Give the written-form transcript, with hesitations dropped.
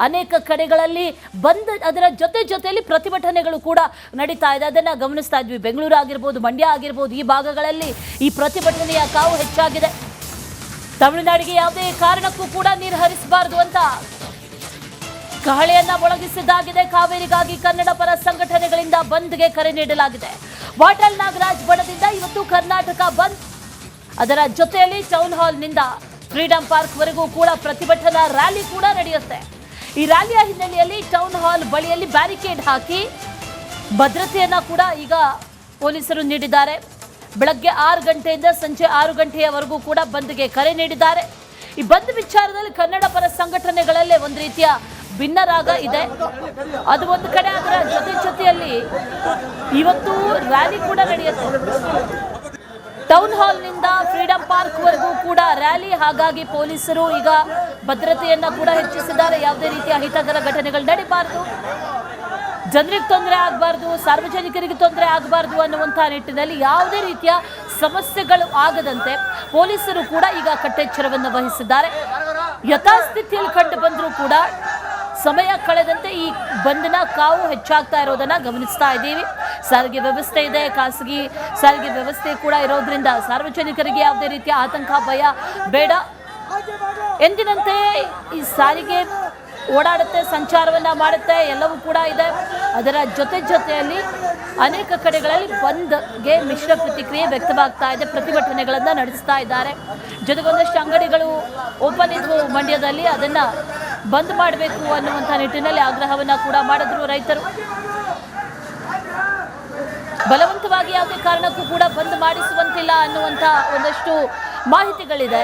ಅನೇಕ ಕಡೆಗಳಲ್ಲಿ ಬಂದ್ ಅದರ ಜೊತೆಯಲ್ಲಿ ಪ್ರತಿಭಟನೆಗಳು ಕೂಡ ನಡೀತಾ ಇದೆ. ಅದನ್ನ ಗಮನಿಸ್ತಾ ಇದ್ವಿ. ಬೆಂಗಳೂರು ಆಗಿರ್ಬೋದು, ಮಂಡ್ಯ ಆಗಿರ್ಬೋದು, ಈ ಭಾಗಗಳಲ್ಲಿ ಈ ಪ್ರತಿಭಟನೆಯ ಕಾವು ಹೆಚ್ಚಾಗಿದೆ. ತಮಿಳುನಾಡಿಗೆ ಯಾವುದೇ ಕಾರಣಕ್ಕೂ ಕೂಡ ನೀರು ಹರಿಸಬಾರದು ಅಂತ ಕಹಳೆಯನ್ನ ಮೊಳಗಿಸಿದ್ದಾಗಿದೆ. ಕಾವೇರಿಗಾಗಿ ಕನ್ನಡ ಪರ ಸಂಘಟನೆಗಳಿಂದ ಬಂದ್ಗೆ ಕರೆ ನೀಡಲಾಗಿದೆ. ವಾಟಾಳ್ ನಾಗರಾಜ್ ಬಣದಿಂದ ಇವತ್ತು ಕರ್ನಾಟಕ ಬಂದ್, ಅದರ ಜೊತೆಯಲ್ಲಿ ಟೌನ್ ಹಾಲ್ನಿಂದ ಫ್ರೀಡಂ ಪಾರ್ಕ್ ವರೆಗೂ ಕೂಡ ಪ್ರತಿಭಟನಾ ರ್ಯಾಲಿ ಕೂಡ ನಡೆಯುತ್ತೆ. ಈ ರ್ಯಾಲಿಯ ಹಿನ್ನೆಲೆಯಲ್ಲಿ ಟೌನ್ ಹಾಲ್ ಬಳಿಯಲ್ಲಿ ಬ್ಯಾರಿಕೇಡ್ ಹಾಕಿ ಭದ್ರತೆಯನ್ನ ಕೂಡ ಈಗ ಪೊಲೀಸರು ನೀಡಿದ್ದಾರೆ. ಬೆಳಗ್ಗೆ 6 ಗಂಟೆಯಿಂದ ಸಂಜೆ 6 ಗಂಟೆಯವರೆಗೂ ಕೂಡ ಬಂದ್ಗೆ ಕರೆ ನೀಡಿದ್ದಾರೆ. ಈ ಬಂದ್ ವಿಚಾರದಲ್ಲಿ ಕನ್ನಡ ಪರ ಸಂಘಟನೆಗಳಲ್ಲೇ ಒಂದು ರೀತಿಯ ಭಿನ್ನರಾಗ ಇದೆ. ಅದು ಒಂದು ಕಡೆ, ಅದರ ಜೊತೆಯಲ್ಲಿ ಇವತ್ತು ರ್ಯಾಲಿ ಕೂಡ ನಡೆಯುತ್ತೆ. ಟೌನ್ ಹಾಲ್ನಿಂದ ಫ್ರೀಡಂ ಪಾರ್ಕ್ ವರೆಗೂ ಕೂಡ ರ್ಯಾಲಿ. ಹಾಗಾಗಿ ಪೊಲೀಸರು ಈಗ ಭದ್ರತೆಯನ್ನ ಕೂಡ ಹೆಚ್ಚಿಸಿದ್ದಾರೆ. ಯಾವುದೇ ರೀತಿಯ ಅಹಿತಕರ ಘಟನೆಗಳು ನಡೀಬಾರದು, ಜನರಿಗೆ ತೊಂದರೆ ಆಗಬಾರ್ದು, ಸಾರ್ವಜನಿಕರಿಗೆ ತೊಂದರೆ ಆಗಬಾರ್ದು ಅನ್ನುವಂತಹ ನಿಟ್ಟಿನಲ್ಲಿ ಯಾವುದೇ ರೀತಿಯ ಸಮಸ್ಯೆಗಳು ಆಗದಂತೆ ಪೊಲೀಸರು ಕೂಡ ಈಗ ಕಟ್ಟೆಚ್ಚರವನ್ನು ವಹಿಸಿದ್ದಾರೆ. ಯಥಾಸ್ಥಿತಿಯಲ್ಲಿ ಕಂಡು ಬಂದರೂ ಕೂಡ ಸಮಯ ಕಳೆದಂತೆ ಈ ಬಂದ್ನ ಕಾವು ಹೆಚ್ಚಾಗ್ತಾ ಇರೋದನ್ನ ಗಮನಿಸ್ತಾ ಇದ್ದೀವಿ. ಸಾರಿಗೆ ವ್ಯವಸ್ಥೆ ಇದೆ, ಖಾಸಗಿ ಸಾರಿಗೆ ವ್ಯವಸ್ಥೆ ಕೂಡ ಇರೋದ್ರಿಂದ ಸಾರ್ವಜನಿಕರಿಗೆ ಯಾವುದೇ ರೀತಿಯ ಆತಂಕ, ಭಯ ಬೇಡ. ಎಂದಿನಂತೆ ಈ ಸಾರಿಗೆ ಓಡಾಡುತ್ತೆ, ಸಂಚಾರವನ್ನ ಮಾಡುತ್ತೆ, ಎಲ್ಲವೂ ಕೂಡ ಇದೆ. ಅದರ ಜೊತೆಯಲ್ಲಿ ಅನೇಕ ಕಡೆಗಳಲ್ಲಿ ಬಂದ್ಗೆ ಮಿಶ್ರ ಪ್ರತಿಕ್ರಿಯೆ ವ್ಯಕ್ತವಾಗ್ತಾ ಇದೆ. ಪ್ರತಿಭಟನೆಗಳನ್ನ ನಡೆಸ್ತಾ ಇದ್ದಾರೆ. ಜೊತೆಗೊಂದಷ್ಟು ಅಂಗಡಿಗಳು ಓಪನ್ ಇದ್ವು ಮಂಡ್ಯದಲ್ಲಿ, ಅದನ್ನ ಬಂದ್ ಮಾಡಬೇಕು ಅನ್ನುವಂಥ ನಿಟ್ಟಿನಲ್ಲಿ ಆಗ್ರಹವನ್ನ ಕೂಡ ಮಾಡಿದ್ರು ರೈತರು. ಬಲವಂತವಾಗಿ ಯಾವುದೇ ಕಾರಣಕ್ಕೂ ಕೂಡ ಬಂದ್ ಮಾಡಿಸುವಂತಿಲ್ಲ ಅನ್ನುವಂಥ ಒಂದಷ್ಟು ಮಾಹಿತಿಗಳಿದೆ.